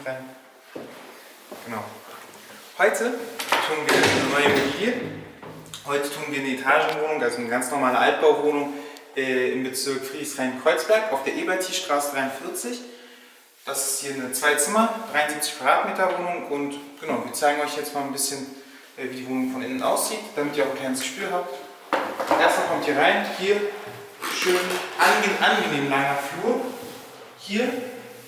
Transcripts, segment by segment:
mit rein. Genau. Heute tun wir eine neue Immobilie. Heute tun wir eine Etagenwohnung, also eine ganz normale Altbauwohnung im Bezirk Friedrichshain-Kreuzberg auf der Eberti-Straße 43. Das ist hier eine 2-Zimmer, 73 Quadratmeter Wohnung und genau, wir zeigen euch jetzt mal ein bisschen, wie die Wohnung von innen aussieht, damit ihr auch ein kleines Gespür habt. Erstmal kommt ihr rein, hier schön angenehm langer Flur. Hier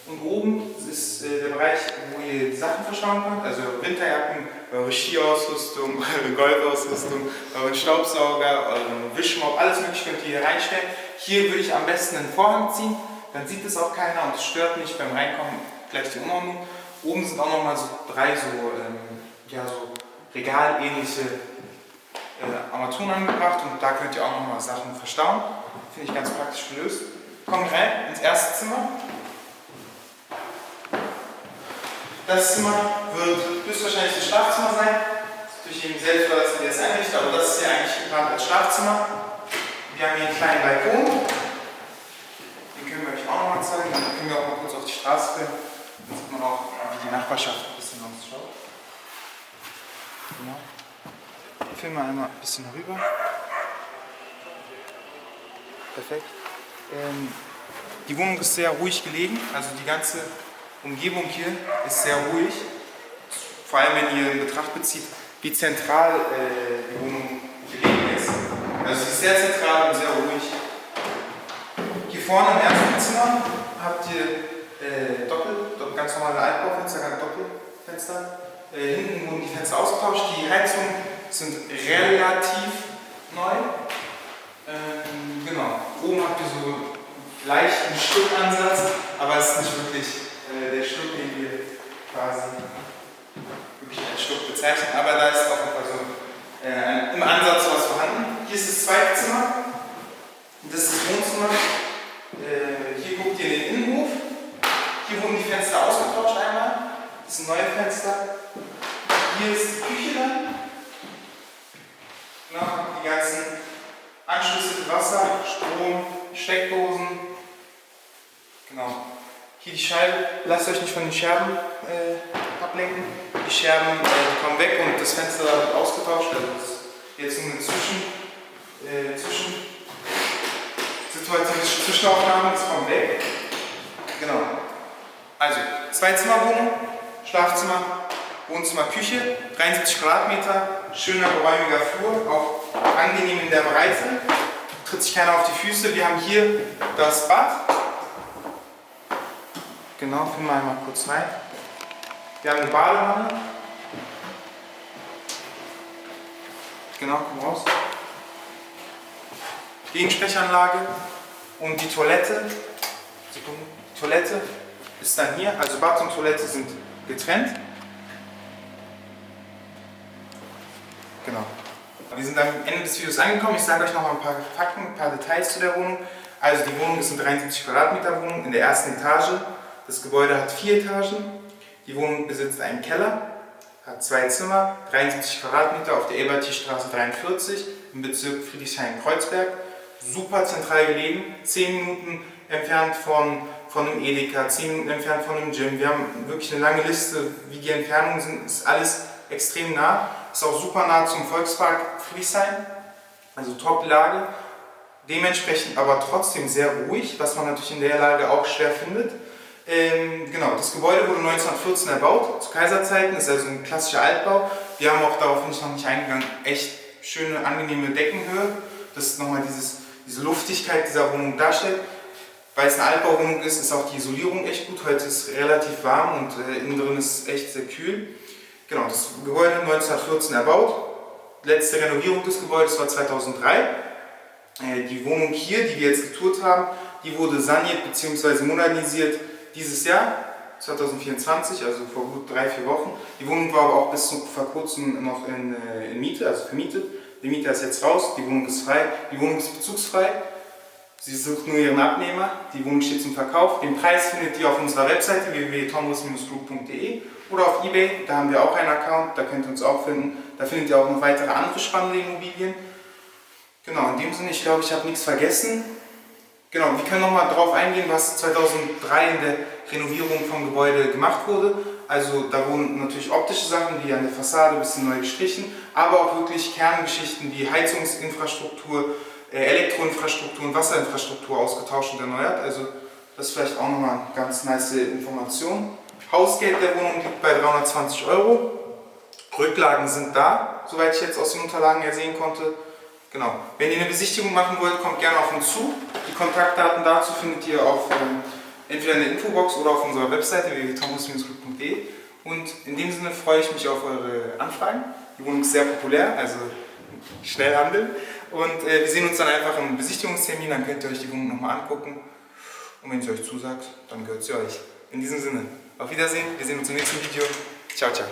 und oben ist der Bereich, wo ihr die Sachen verstauen könnt, also Winterjacken, eure Skiausrüstung, eure Golfausrüstung, euren Staubsauger, euren Wischmopp, alles mögliche könnt ihr hier reinstellen. Hier würde ich am besten einen Vorhang ziehen, dann sieht es auch keiner und es stört nicht beim Reinkommen gleich die Unordnung. Oben sind auch nochmal so 3 so regalähnliche Armaturen angebracht und da könnt ihr auch nochmal Sachen verstauen. Finde ich ganz praktisch gelöst. Kommt rein ins erste Zimmer. Das Zimmer wird höchstwahrscheinlich das Schlafzimmer sein. Durch jeden selbst überlassen, der es einrichtet, aber das ist ja eigentlich geplant als Schlafzimmer. Wir haben hier einen kleinen Balkon. Den können wir euch auch nochmal zeigen. Dann können wir auch mal kurz auf die Straße gehen. Dann sieht man auch, wie die Nachbarschaft ein bisschen ausschaut. Genau. Ich filme einmal ein bisschen rüber. Perfekt. Die Wohnung ist sehr ruhig gelegen, also die ganze Umgebung hier ist sehr ruhig. Vor allem wenn ihr in Betracht bezieht, wie zentral die Wohnung gelegen ist. Also sie ist sehr zentral und sehr ruhig. Hier vorne im ersten Zimmer habt ihr ganz normale Altbaufenster, Doppelfenster. Hinten wurden die Fenster ausgetauscht. Die Heizungen sind relativ neu. Genau. Oben habt ihr so leichten Stuckansatz, aber es ist nicht wirklich der Stuck, den wir quasi wirklich als Stuck bezeichnen. Aber da ist auf jeden Fall so im Ansatz was vorhanden. Hier ist das zweite Zimmer. Das ist das Wohnzimmer. Hier guckt ihr in den Innenhof. Hier wurden die Fenster ausgetauscht einmal. Das sind neue Fenster. Hier ist die Küche dann. Genau, die ganzen Anschlüsse für Wasser, Strom, Steckdosen. Genau. Hier die Scheibe. Lasst euch nicht von den Scherben ablenken. Die Scherben kommen weg und das Fenster wird ausgetauscht. Also das ist jetzt nur eine Zwischenaufnahme, das kommt weg. Genau. Also, 2-Zimmer-Wohnung, Schlafzimmer, Wohnzimmer, Küche, 73 Quadratmeter, schöner, geräumiger Flur, auch angenehm in der Breite, tritt sich keiner auf die Füße. Wir haben hier das Bad. Genau, filmen wir einmal kurz rein. Wir haben eine Badewanne. Genau, komm raus. Gegensprechanlage und die Toilette. Sekunde. Die Toilette ist dann hier, also Bad und Toilette sind getrennt. Genau. Wir sind am Ende des Videos angekommen. Ich sage euch noch mal ein paar Fakten, ein paar Details zu der Wohnung. Also die Wohnung ist eine 73 Quadratmeter Wohnung in der ersten Etage. Das Gebäude hat 4 Etagen. Die Wohnung besitzt einen Keller, hat 2 Zimmer, 73 Quadratmeter auf der Eberti-Straße 43 im Bezirk Friedrichshain-Kreuzberg. Super zentral gelegen, 10 Minuten entfernt von einem Edeka, 10 Minuten entfernt von einem Gym. Wir haben wirklich eine lange Liste, wie die Entfernungen sind. Ist alles extrem nah. Ist auch super nah zum Volkspark Friedrichshain, also Top-Lage. Dementsprechend aber trotzdem sehr ruhig, was man natürlich in der Lage auch schwer findet. Genau, das Gebäude wurde 1914 erbaut, zu Kaiserzeiten, ist also ein klassischer Altbau. Wir haben auch, darauf bin ich noch nicht eingegangen, echt schöne, angenehme Deckenhöhe, das nochmal diese Luftigkeit dieser Wohnung darstellt. Weil es eine Altbauwohnung ist, ist auch die Isolierung echt gut. Heute ist es relativ warm und innen drin ist es echt sehr kühl. Genau, das Gebäude 1914 erbaut. Letzte Renovierung des Gebäudes war 2003. Die Wohnung hier, die wir jetzt getourt haben, die wurde saniert bzw. modernisiert dieses Jahr, 2024, also vor gut 3-4 Wochen. Die Wohnung war aber auch bis vor kurzem noch in Miete, also vermietet. Der Mieter ist jetzt raus, die Wohnung ist frei, die Wohnung ist bezugsfrei. Sie sucht nur ihren Abnehmer, die Wohnung steht zum Verkauf. Den Preis findet ihr auf unserer Webseite www.tonris-group.de oder auf eBay, da haben wir auch einen Account, da könnt ihr uns auch finden. Da findet ihr auch noch weitere andere spannende Immobilien. Genau, in dem Sinne, ich glaube, ich habe nichts vergessen. Genau, wir können nochmal darauf eingehen, was 2003 in der Renovierung vom Gebäude gemacht wurde. Also da wurden natürlich optische Sachen wie an der Fassade ein bisschen neu gestrichen, aber auch wirklich Kerngeschichten wie Heizungsinfrastruktur, Elektroinfrastruktur und Wasserinfrastruktur ausgetauscht und erneuert. Also das ist vielleicht auch nochmal eine ganz nice Information. Hausgeld der Wohnung liegt bei 320 €. Rücklagen sind da, soweit ich jetzt aus den Unterlagen ersehen konnte. Genau. Wenn ihr eine Besichtigung machen wollt, kommt gerne auf uns zu. Die Kontaktdaten dazu findet ihr auf entweder in der Infobox oder auf unserer Webseite www.thomas-glück.de. Und in dem Sinne freue ich mich auf eure Anfragen. Die Wohnung ist sehr populär, also schnell handeln. Und wir sehen uns dann einfach im Besichtigungstermin, dann könnt ihr euch die Wohnung nochmal angucken. Und wenn es euch zusagt, dann gehört sie euch. In diesem Sinne, auf Wiedersehen, wir sehen uns im nächsten Video. Ciao, ciao.